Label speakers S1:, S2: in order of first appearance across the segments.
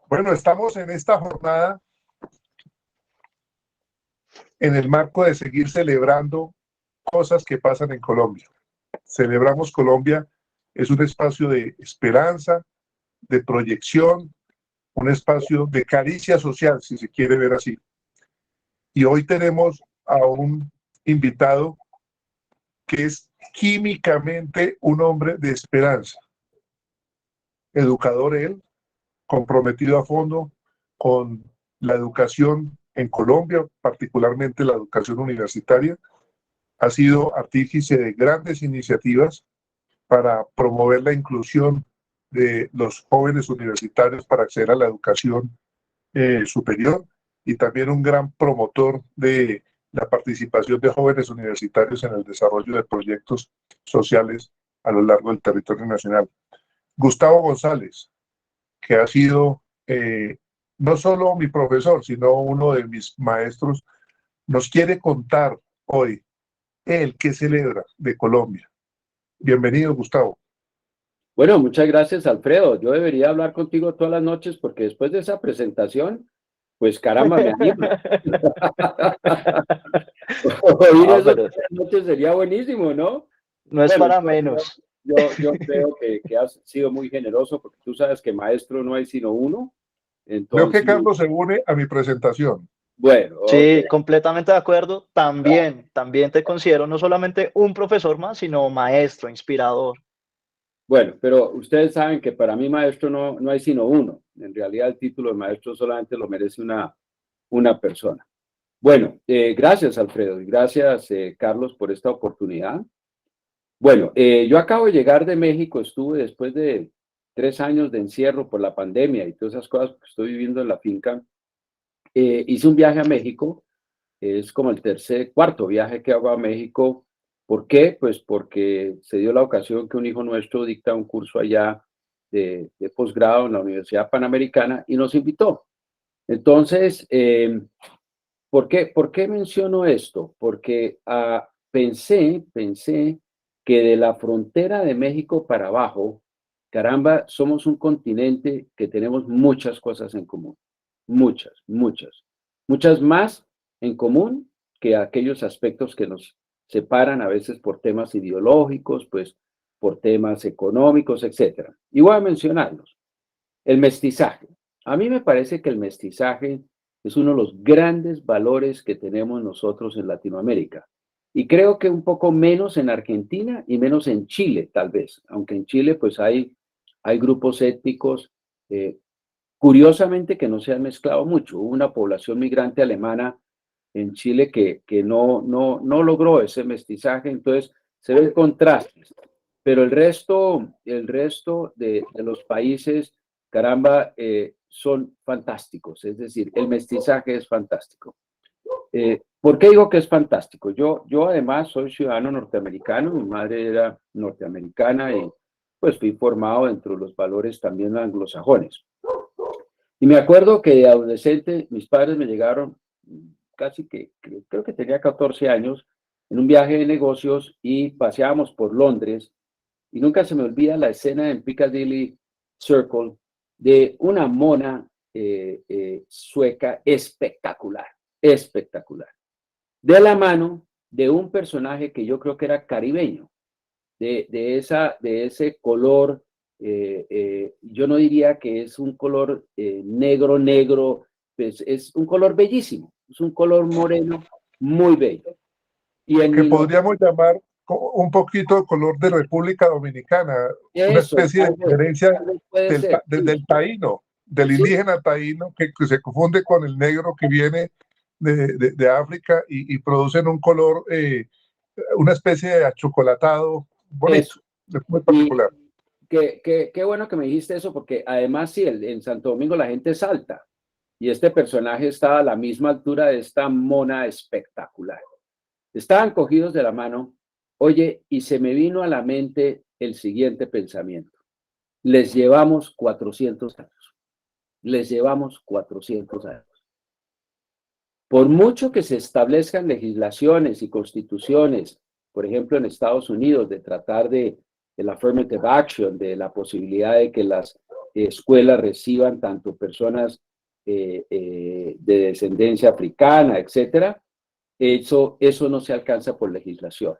S1: Bueno, estamos en esta jornada en el marco de seguir celebrando cosas que pasan en Colombia. Celebramos Colombia, es un espacio de esperanza, de proyección, un espacio de caricia social, si se quiere ver así. Y hoy tenemos a un invitado que es químicamente un hombre de esperanza. Educador él, comprometido a fondo con la educación en Colombia, particularmente la educación universitaria. Ha sido artífice de grandes iniciativas para promover la inclusión de los jóvenes universitarios para acceder a la educación superior, y también un gran promotor de la participación de jóvenes universitarios en el desarrollo de proyectos sociales a lo largo del territorio nacional. Gustavo González, que ha sido no solo mi profesor, sino uno de mis maestros, nos quiere contar hoy el que celebra de Colombia. Bienvenido, Gustavo.
S2: Bueno, muchas gracias, Alfredo. Yo debería hablar contigo todas las noches porque después de esa presentación, pues caramba, me anima. Oír eso todas las noches sería buenísimo, ¿no?
S3: No es para menos.
S2: Yo creo que has sido muy generoso porque tú sabes que maestro no hay sino uno.
S1: Creo
S2: Entonces,
S1: que Carlos se une a mi presentación.
S2: Bueno,
S3: sí,
S2: okay.
S3: Completamente de acuerdo. También te considero no solamente un profesor más, sino maestro, inspirador.
S2: Bueno, pero ustedes saben que para mí maestro no hay sino uno. En realidad el título de maestro solamente lo merece una persona. Bueno, gracias, Alfredo, y gracias, Carlos, por esta oportunidad. Bueno, yo acabo de llegar de México, estuve después de 3 años de encierro por la pandemia y todas esas cosas que estoy viviendo en la finca. Hice un viaje a México, es como el cuarto viaje que hago a México. ¿Por qué? Pues porque se dio la ocasión que un hijo nuestro dicta un curso allá de posgrado en la Universidad Panamericana y nos invitó. Entonces, ¿por qué menciono esto? Porque pensé que de la frontera de México para abajo, caramba, somos un continente que tenemos muchas cosas en común. Muchas más en común que aquellos aspectos que nos separan a veces por temas ideológicos, pues por temas económicos, etc. Y voy a mencionarlos. El mestizaje. A mí me parece que el mestizaje es uno de los grandes valores que tenemos nosotros en Latinoamérica. Y creo que un poco menos en Argentina y menos en Chile, tal vez. Aunque en Chile pues hay grupos étnicos, curiosamente, que no se han mezclado mucho. Hubo una población migrante alemana en Chile que no logró ese mestizaje, entonces se ven contrastes. Pero el resto de los países, caramba, son fantásticos. Es decir, el mestizaje es fantástico. ¿Por qué digo que es fantástico? Yo además soy ciudadano norteamericano, mi madre era norteamericana y pues fui formado dentro de los valores también anglosajones. Y me acuerdo que de adolescente mis padres me llegaron casi que, creo que tenía 14 años, en un viaje de negocios y paseábamos por Londres. Y nunca se me olvida la escena en Piccadilly Circle de una mona sueca espectacular, de la mano de un personaje que yo creo que era caribeño, de ese color, yo no diría que es un color negro, pues es un color bellísimo, es un color moreno muy bello. Y
S1: que podríamos llamar un poquito de color de República Dominicana, una especie de diferencia del taíno, del indígena taíno, que se confunde con el negro que viene de África y producen un color, una especie de achocolatado bonito, muy particular.
S2: Qué bueno que me dijiste eso, porque además sí, en Santo Domingo la gente salta y este personaje estaba a la misma altura de esta mona espectacular. Estaban cogidos de la mano, oye, y se me vino a la mente el siguiente pensamiento. Les llevamos 400 años. Les llevamos 400 años. Por mucho que se establezcan legislaciones y constituciones, por ejemplo en Estados Unidos, de tratar de la affirmative action, de la posibilidad de que las escuelas reciban tanto personas de descendencia africana, etcétera, eso no se alcanza por legislación.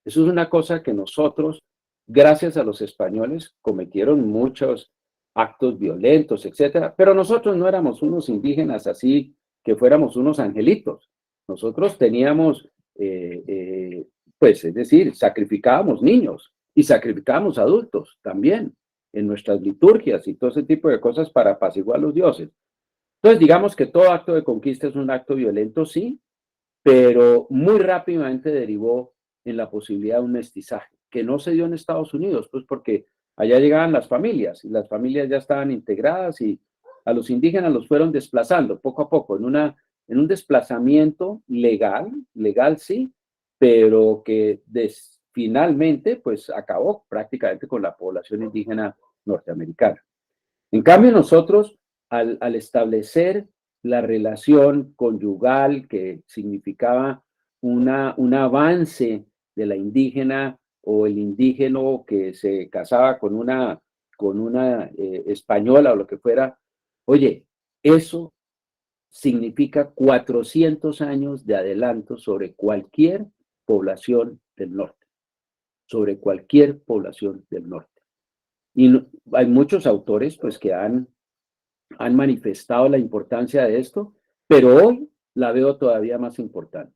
S2: Eso es una cosa que nosotros, gracias a los españoles, cometieron muchos actos violentos, etcétera, pero nosotros no éramos unos indígenas así que fuéramos unos angelitos. Nosotros teníamos, pues, es decir, sacrificábamos niños y sacrificábamos adultos también en nuestras liturgias y todo ese tipo de cosas para apaciguar a los dioses. Entonces, digamos que todo acto de conquista es un acto violento, sí, pero muy rápidamente derivó en la posibilidad de un mestizaje, que no se dio en Estados Unidos, pues porque allá llegaban las familias y las familias ya estaban integradas y a los indígenas los fueron desplazando poco a poco en un desplazamiento legal sí, pero que finalmente pues acabó prácticamente con la población indígena norteamericana. En cambio nosotros al establecer la relación conyugal que significaba un avance de la indígena o el indígeno que se casaba con una española o lo que fuera, oye, eso significa 400 años de adelanto sobre cualquier población del norte, sobre cualquier población del norte. Y hay muchos autores pues que han manifestado la importancia de esto, pero hoy la veo todavía más importante.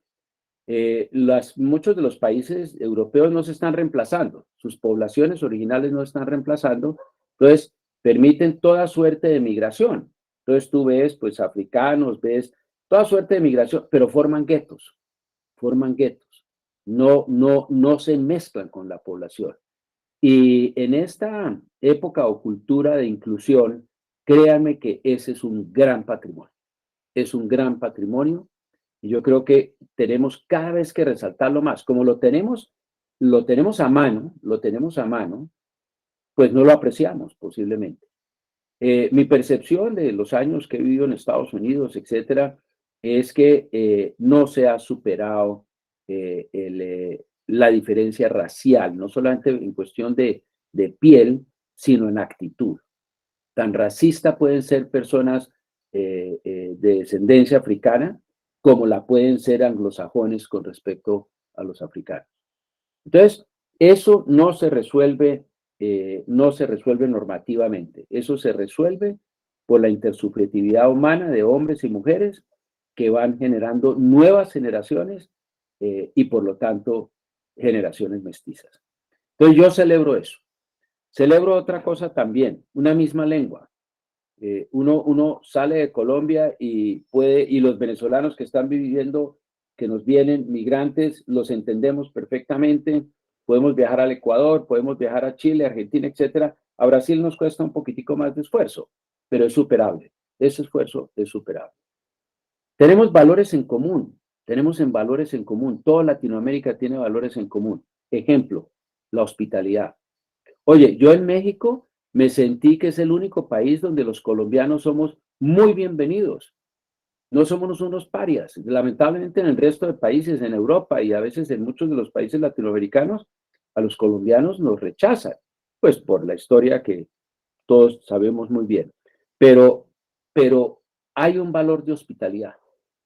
S2: Muchos de los países europeos no se están reemplazando, sus poblaciones originales no están reemplazando, entonces permiten toda suerte de migración. Entonces tú ves pues africanos, ves toda suerte de migración, pero forman guetos, no se mezclan con la población. Y en esta época o cultura de inclusión, créanme que ese es un gran patrimonio. Es un gran patrimonio y yo creo que tenemos cada vez que resaltarlo más. Como lo tenemos a mano, pues no lo apreciamos posiblemente. Mi percepción de los años que he vivido en Estados Unidos, etcétera, es que no se ha superado la diferencia racial, no solamente en cuestión de piel, sino en actitud. Tan racista pueden ser personas de descendencia africana como la pueden ser anglosajones con respecto a los africanos. Entonces, eso no se resuelve normativamente. Eso se resuelve por la intersubjetividad humana de hombres y mujeres que van generando nuevas generaciones y por lo tanto generaciones mestizas. Entonces yo celebro eso. Celebro otra cosa también, una misma lengua. Uno sale de Colombia y los venezolanos que están viviendo, que nos vienen migrantes, los entendemos perfectamente. Podemos viajar al Ecuador, podemos viajar a Chile, Argentina, etcétera. A Brasil nos cuesta un poquitico más de esfuerzo, pero es superable. Ese esfuerzo es superable. Tenemos valores en común, valores en común. Toda Latinoamérica tiene valores en común. Ejemplo, la hospitalidad. Oye, yo en México me sentí que es el único país donde los colombianos somos muy bienvenidos. No somos unos parias. Lamentablemente en el resto de países, en Europa y a veces en muchos de los países latinoamericanos, a los colombianos nos rechazan, pues por la historia que todos sabemos muy bien. Pero hay un valor de hospitalidad.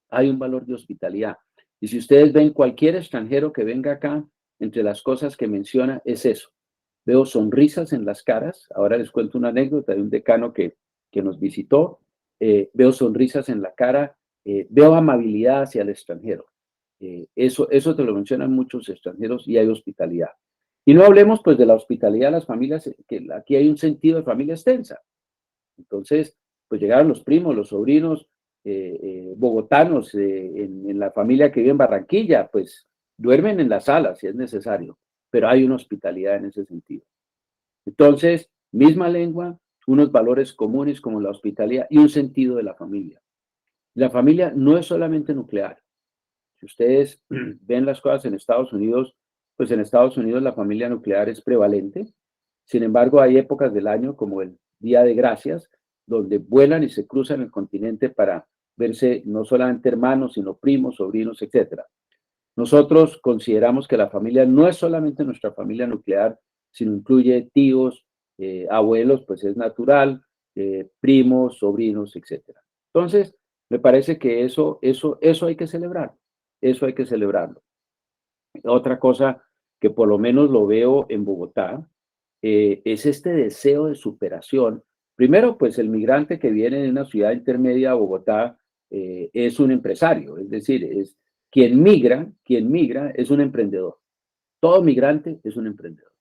S2: Hay un valor de hospitalidad. Y si ustedes ven cualquier extranjero que venga acá, entre las cosas que menciona es eso. Veo sonrisas en las caras. Ahora les cuento una anécdota de un decano que nos visitó. Veo sonrisas en la cara. Veo amabilidad hacia el extranjero. Eso te lo mencionan muchos extranjeros y hay hospitalidad. Y no hablemos pues de la hospitalidad de las familias, que aquí hay un sentido de familia extensa. Entonces, pues llegaron los primos, los sobrinos, bogotanos, en la familia que vive en Barranquilla, pues duermen en la sala si es necesario, pero hay una hospitalidad en ese sentido. Entonces, misma lengua, unos valores comunes como la hospitalidad y un sentido de la familia. La familia no es solamente nuclear. Si ustedes ven las cosas en Estados Unidos, pues en Estados Unidos la familia nuclear es prevalente. Sin embargo, hay épocas del año como el Día de Gracias, donde vuelan y se cruzan el continente para verse no solamente hermanos, sino primos, sobrinos, etc. Nosotros consideramos que la familia no es solamente nuestra familia nuclear, sino incluye tíos, abuelos, pues es natural, primos, sobrinos, etcétera. Entonces, me parece que eso hay que celebrar, eso hay que celebrarlo. Otra cosa que por lo menos lo veo en Bogotá, es este deseo de superación. Primero, pues el migrante que viene de una ciudad intermedia a Bogotá es un empresario, es decir, es quien migra es un emprendedor. Todo migrante es un emprendedor.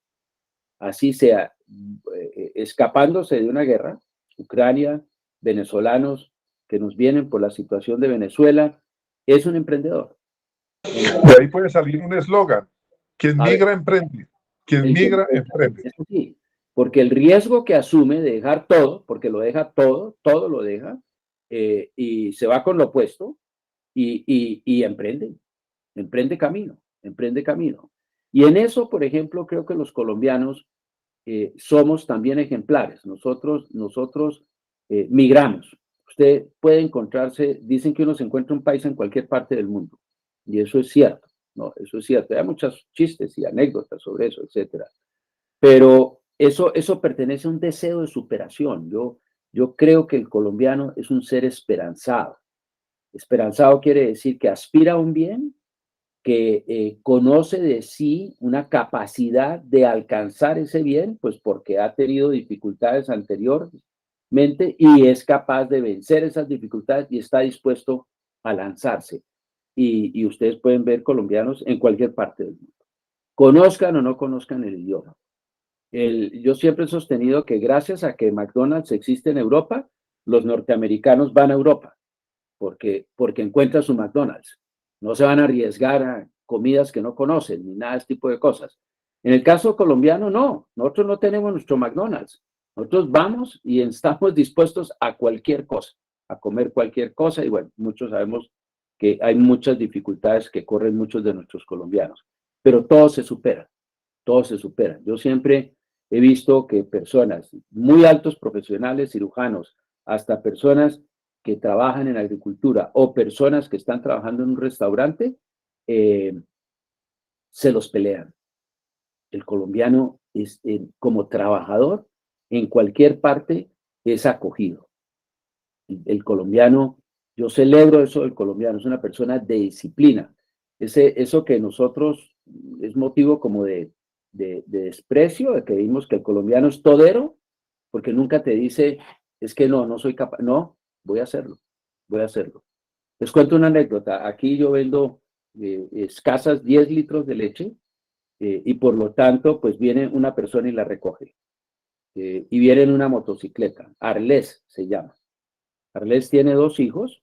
S2: Así sea, escapándose de una guerra, Ucrania, venezolanos que nos vienen por la situación de Venezuela, es un emprendedor.
S1: De ahí puede salir un eslogan: quien migra, emprende. Quien migra, emprende.
S2: Eso sí, porque el riesgo que asume de dejar todo, porque lo deja todo lo deja, y se va con lo opuesto, y emprende camino. Y en eso, por ejemplo, creo que los colombianos somos también ejemplares. Nosotros migramos. Usted puede encontrarse, dicen que uno se encuentra un país en cualquier parte del mundo, y eso es cierto, ¿no? Eso es cierto. Hay muchos chistes y anécdotas sobre eso, etcétera. Pero eso pertenece a un deseo de superación. Yo creo que el colombiano es un ser esperanzado. Esperanzado quiere decir que aspira a un bien, que conoce de sí una capacidad de alcanzar ese bien, pues porque ha tenido dificultades anteriormente y es capaz de vencer esas dificultades y está dispuesto a lanzarse. Y ustedes pueden ver colombianos en cualquier parte del mundo, conozcan o no conozcan el idioma. Yo siempre he sostenido que gracias a que McDonald's existe en Europa, los norteamericanos van a Europa porque encuentran su McDonald's. No se van a arriesgar a comidas que no conocen ni nada de este tipo de cosas. En el caso colombiano, no. Nosotros no tenemos nuestro McDonald's. Nosotros vamos y estamos dispuestos a cualquier cosa, a comer cualquier cosa. Y bueno, muchos sabemos que hay muchas dificultades que corren muchos de nuestros colombianos, pero todo se supera. Todo se supera. Yo siempre he visto que personas muy altos profesionales, cirujanos, hasta personas que trabajan en agricultura o personas que están trabajando en un restaurante, se los pelean. El colombiano es, como trabajador, en cualquier parte es acogido. El colombiano, yo celebro eso del colombiano, es una persona de disciplina. Eso que nosotros es motivo como de desprecio, de que vimos que el colombiano es todero, porque nunca te dice, es que no soy capaz, no, voy a hacerlo. Les cuento una anécdota. Aquí yo vendo escasas 10 litros de leche, y por lo tanto, pues viene una persona y la recoge. Y viene en una motocicleta, Arles se llama. Arles tiene 2 hijos,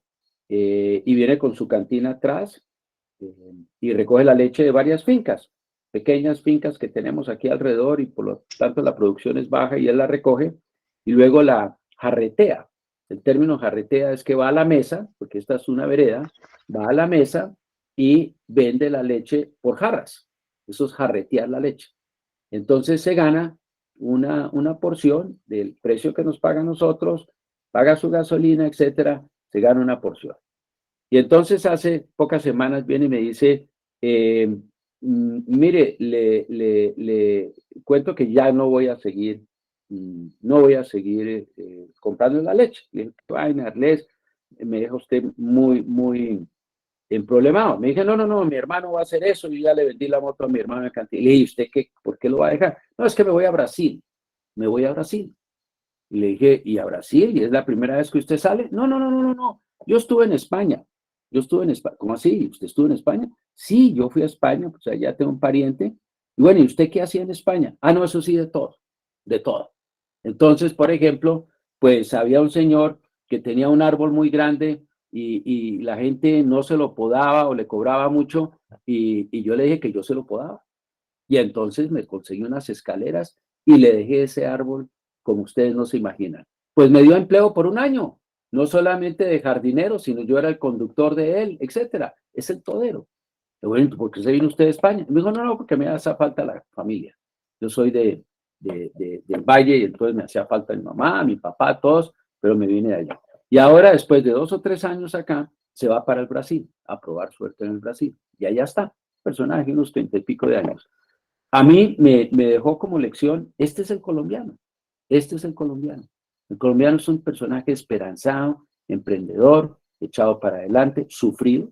S2: y viene con su cantina atrás, y recoge la leche de varias fincas, pequeñas fincas que tenemos aquí alrededor, y por lo tanto la producción es baja y él la recoge y luego la jarretea. El término jarretea es que va a la mesa, porque esta es una vereda, va a la mesa y vende la leche por jarras. Eso es jarretear la leche. Entonces se gana una porción del precio que nos paga a nosotros, paga su gasolina, etcétera, se gana una porción. Y entonces hace pocas semanas viene y me dice, mire, le cuento que ya no voy a seguir comprando la leche. Le dije, vaina, Arles, me deja usted muy emproblemado. Me dije, no, mi hermano va a hacer eso, yo ya le vendí la moto a mi hermano en Cantil. Le dije, ¿usted qué? ¿Por qué lo va a dejar? No, es que me voy a Brasil. Y le dije, ¿y a Brasil? ¿Y es la primera vez que usted sale? No. Yo estuve en España. ¿Cómo así? ¿Usted estuvo en España? Sí, yo fui a España, pues allá tengo un pariente. Y bueno, ¿y usted qué hacía en España? Ah, no, eso sí, de todo. Entonces, por ejemplo, pues había un señor que tenía un árbol muy grande y la gente no se lo podaba o le cobraba mucho y yo le dije que yo se lo podaba. Y entonces me conseguí unas escaleras y le dejé ese árbol como ustedes no se imaginan. Pues me dio empleo por un año, no solamente de jardinero, sino yo era el conductor de él, etcétera. Es el todero. Le digo, bueno, ¿por qué se vino usted de España? Me dijo, no, porque me hace falta la familia. Yo soy del Valle y entonces me hacía falta mi mamá, mi papá, todos, pero me vine de allá. Y ahora, después de 2 o 3 años acá, se va para el Brasil, a probar suerte en el Brasil. Y allá está, personaje de unos 30 y pico de años. A mí me dejó como lección, este es el colombiano. Este es el colombiano. El colombiano es un personaje esperanzado, emprendedor, echado para adelante, sufrido.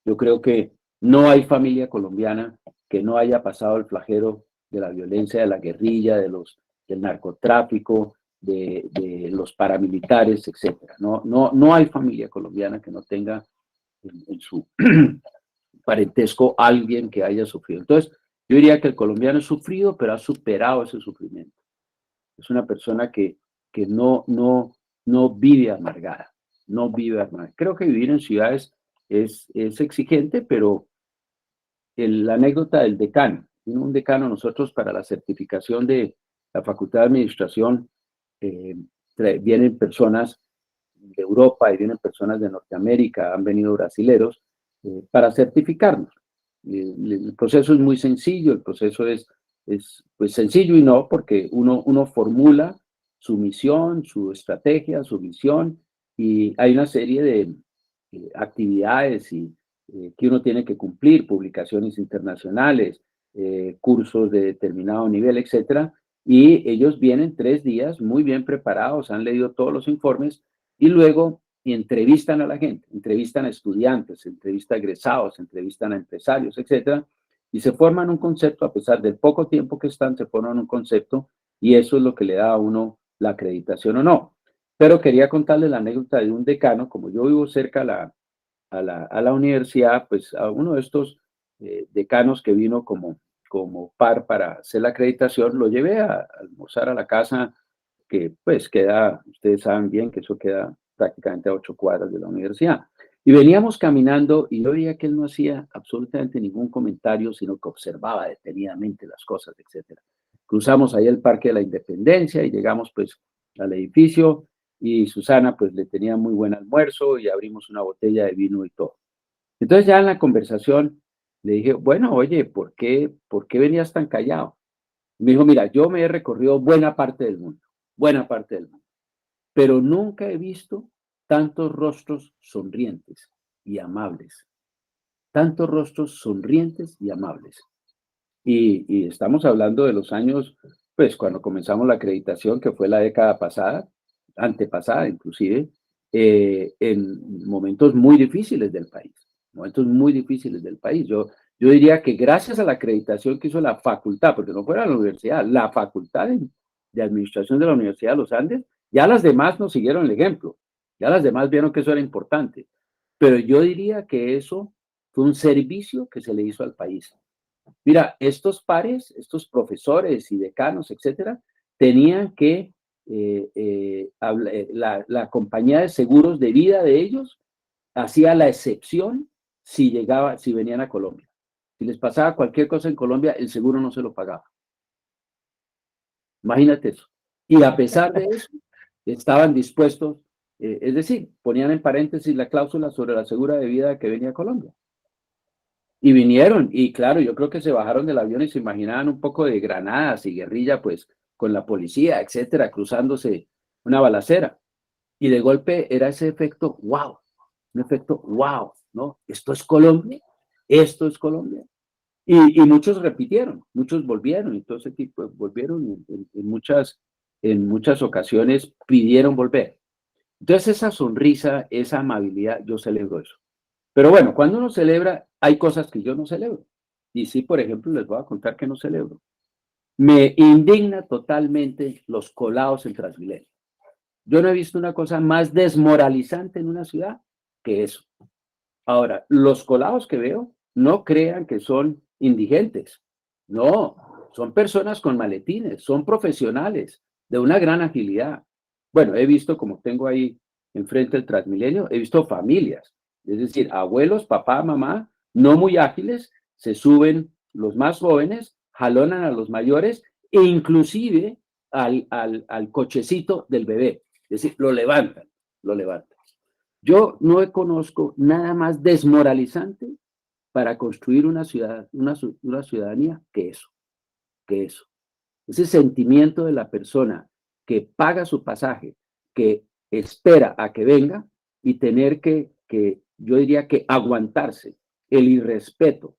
S2: Yo creo que no hay familia colombiana que no haya pasado el flagelo de la violencia, de la guerrilla, del narcotráfico, de los paramilitares, etc. No hay familia colombiana que no tenga en su parentesco alguien que haya sufrido. Entonces, yo diría que el colombiano es sufrido, pero ha superado ese sufrimiento. Es una persona que no vive amargada, no vive amargada. Creo que vivir en ciudades es exigente, pero la anécdota del decano, un decano, nosotros para la certificación de la Facultad de Administración, vienen personas de Europa y vienen personas de Norteamérica, han venido brasileros, para certificarnos. El proceso es muy sencillo, el proceso es pues sencillo y no, porque uno formula su misión, su estrategia, su visión, y hay una serie de actividades que uno tiene que cumplir, publicaciones internacionales, cursos de determinado nivel, etcétera, y ellos vienen 3 días muy bien preparados, han leído todos los informes y luego entrevistan a la gente, entrevistan a estudiantes, entrevistan a egresados, entrevistan a empresarios, etcétera, y se forman un concepto, a pesar del poco tiempo que están, se forman un concepto y eso es lo que le da a uno la acreditación o no. Pero quería contarles la anécdota de un decano, como yo vivo cerca a la universidad, pues a uno de estos decanos que vino como par para hacer la acreditación, lo llevé a almorzar a la casa que pues queda, ustedes saben bien que eso queda prácticamente a 8 cuadras de la universidad. Y veníamos caminando y yo veía que él no hacía absolutamente ningún comentario, sino que observaba detenidamente las cosas, etc. Cruzamos ahí el Parque de la Independencia y llegamos pues al edificio y Susana pues le tenía muy buen almuerzo y abrimos una botella de vino y todo. Entonces ya en la conversación le dije, bueno, oye, ¿por qué venías tan callado? Y me dijo, mira, yo me he recorrido buena parte del mundo, pero nunca he visto tantos rostros sonrientes y amables, tantos rostros sonrientes y amables. Y estamos hablando de los años, pues cuando comenzamos la acreditación, que fue la década pasada, antepasada inclusive, en momentos muy difíciles del país, momentos muy difíciles del país. Yo diría que gracias a la acreditación que hizo la facultad, porque no fuera la universidad, la facultad de administración de la Universidad de los Andes, ya las demás nos siguieron el ejemplo, ya las demás vieron que eso era importante, pero yo diría que eso fue un servicio que se le hizo al país. Mira, estos pares, estos profesores y decanos, etcétera, tenían que, la compañía de seguros de vida de ellos hacía la excepción si venían a Colombia. Si les pasaba cualquier cosa en Colombia, el seguro no se lo pagaba. Imagínate eso. Y a pesar de eso, estaban dispuestos, es decir, ponían en paréntesis la cláusula sobre la segura de vida que venía a Colombia. Y vinieron, y claro, yo creo que se bajaron del avión y se imaginaban un poco de granadas y guerrilla, pues, con la policía, etcétera, cruzándose una balacera. Y de golpe era ese efecto, wow, un efecto, wow, ¿no? Esto es Colombia, esto es Colombia. Y muchos repitieron, muchos volvieron, y todo ese tipo, volvieron en muchas ocasiones pidieron volver. Entonces esa sonrisa, esa amabilidad, yo celebro eso. Pero bueno, cuando uno celebra, hay cosas que yo no celebro. Y sí, por ejemplo, les voy a contar que no celebro. Me indigna totalmente los colados en Transmilenio. Yo no he visto una cosa más desmoralizante en una ciudad que eso. Ahora, los colados que veo, no crean que son indigentes. No, son personas con maletines, son profesionales de una gran agilidad. Bueno, he visto, como tengo ahí enfrente el Transmilenio, he visto familias, es decir, abuelos, papá, mamá, no muy ágiles, se suben los más jóvenes, jalonan a los mayores e inclusive al cochecito del bebé. Es decir, lo levantan, lo levantan. Yo no conozco nada más desmoralizante para construir una ciudad, una ciudadanía que eso, que eso. Ese sentimiento de la persona que paga su pasaje, que espera a que venga y tener que yo diría que aguantarse el irrespeto,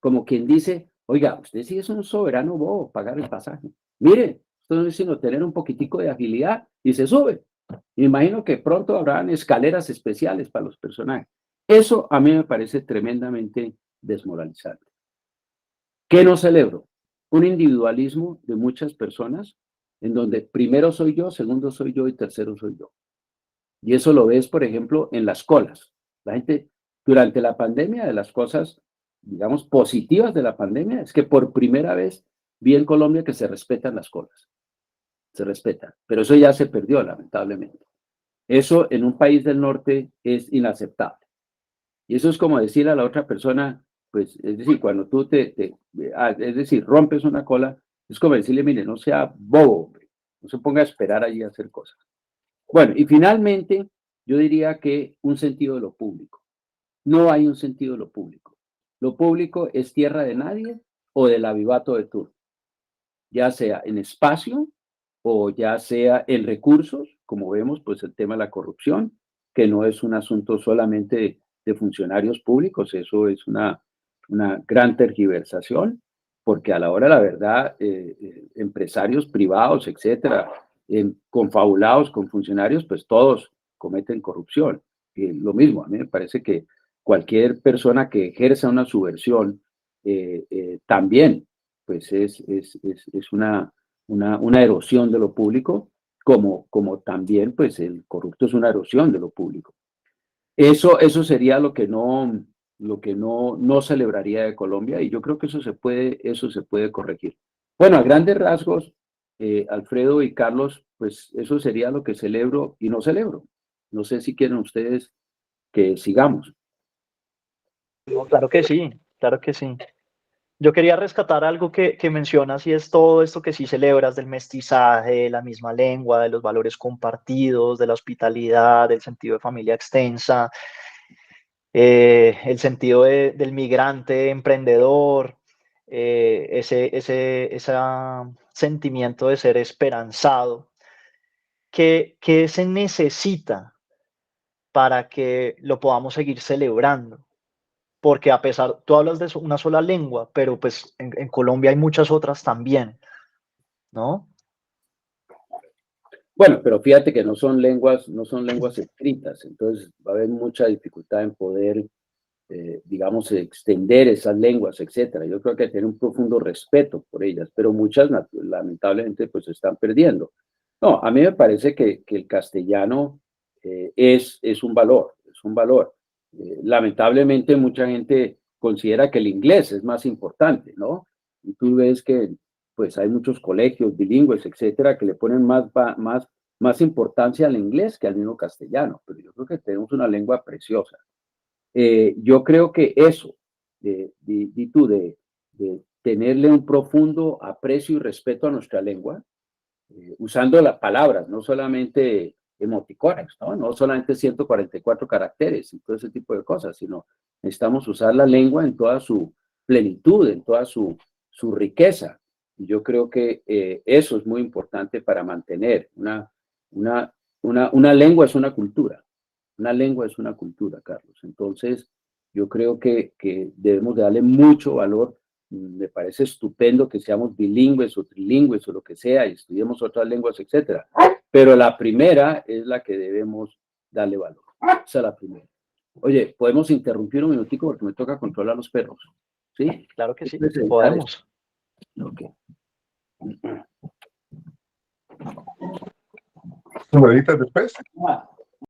S2: como quien dice, oiga, usted sí es un soberano bobo, pagar el pasaje. Mire, Esto no es sino tener un poquitico de agilidad y se sube. Me imagino que pronto habrán escaleras especiales para los personajes. Eso a mí me parece tremendamente desmoralizante. ¿Qué no celebro? Un individualismo de muchas personas en donde primero soy yo, segundo soy yo y tercero soy yo. Y eso lo ves, por ejemplo, en las colas. La gente, durante la pandemia, de las cosas, digamos, positivas de la pandemia, es que por primera vez vi en Colombia que se respetan las colas. Se respetan. Pero eso ya se perdió, lamentablemente. Eso en un país del norte es inaceptable. Y eso es como decir a la otra persona, pues, es decir, cuando tú es decir, rompes una cola, es como decirle, mire, no sea bobo, hombre, no se ponga a esperar allí a hacer cosas. Bueno, y finalmente, yo diría que un sentido de lo público. No hay un sentido de lo público. Lo público es tierra de nadie o del avivato de turno, ya sea en espacio o ya sea en recursos, como vemos, pues el tema de la corrupción, que no es un asunto solamente de funcionarios públicos, eso es una gran tergiversación, porque a la hora de la verdad, empresarios privados, etcétera, confabulados con funcionarios, pues todos cometen corrupción. Lo mismo, a mí me parece que cualquier persona que ejerza una subversión también, pues es una erosión de lo público, como también, pues el corrupto es una erosión de lo público. Eso sería lo que no celebraría de Colombia, y yo creo que eso se puede corregir. Bueno, a grandes rasgos, Alfredo y Carlos, pues eso sería lo que celebro y no celebro. No sé si quieren ustedes que sigamos.
S3: No, claro que sí, claro que sí. Yo quería rescatar algo que mencionas y es todo esto que sí celebras del mestizaje, de la misma lengua, de los valores compartidos, de la hospitalidad, del sentido de familia extensa, el sentido del migrante emprendedor, ese sentimiento de ser esperanzado. ¿Qué se necesita para que lo podamos seguir celebrando? Porque a pesar, tú hablas de una sola lengua, pero pues en Colombia hay muchas otras también, ¿no?
S2: Bueno, pero fíjate que no son lenguas escritas, entonces va a haber mucha dificultad en poder, digamos, extender esas lenguas, etcétera. Yo creo que hay que tener un profundo respeto por ellas, pero muchas lamentablemente pues se están perdiendo. No, a mí me parece que el castellano es un valor, es un valor. Lamentablemente mucha gente considera que el inglés es más importante, ¿no? Y tú ves que pues hay muchos colegios bilingües, etcétera, que le ponen más importancia al inglés que al mismo castellano, pero yo creo que tenemos una lengua preciosa. Yo creo que eso, de tenerle un profundo aprecio y respeto a nuestra lengua, usando las palabras, no solamente emoticones, ¿no? No solamente 144 caracteres y todo ese tipo de cosas, sino necesitamos usar la lengua en toda su plenitud, en toda su riqueza. Y yo creo que eso es muy importante para mantener una lengua es una cultura. Una lengua es una cultura, Carlos. Entonces, yo creo que debemos de darle mucho valor. Me parece estupendo que seamos bilingües o trilingües o lo que sea y estudiemos otras lenguas, etcétera. Pero la primera es la que debemos darle valor. Esa es la primera. Oye, ¿podemos interrumpir un minutico porque me toca controlar los perros? ¿Sí?
S3: Claro que sí, podemos.
S2: Ok.
S1: Semanitas después.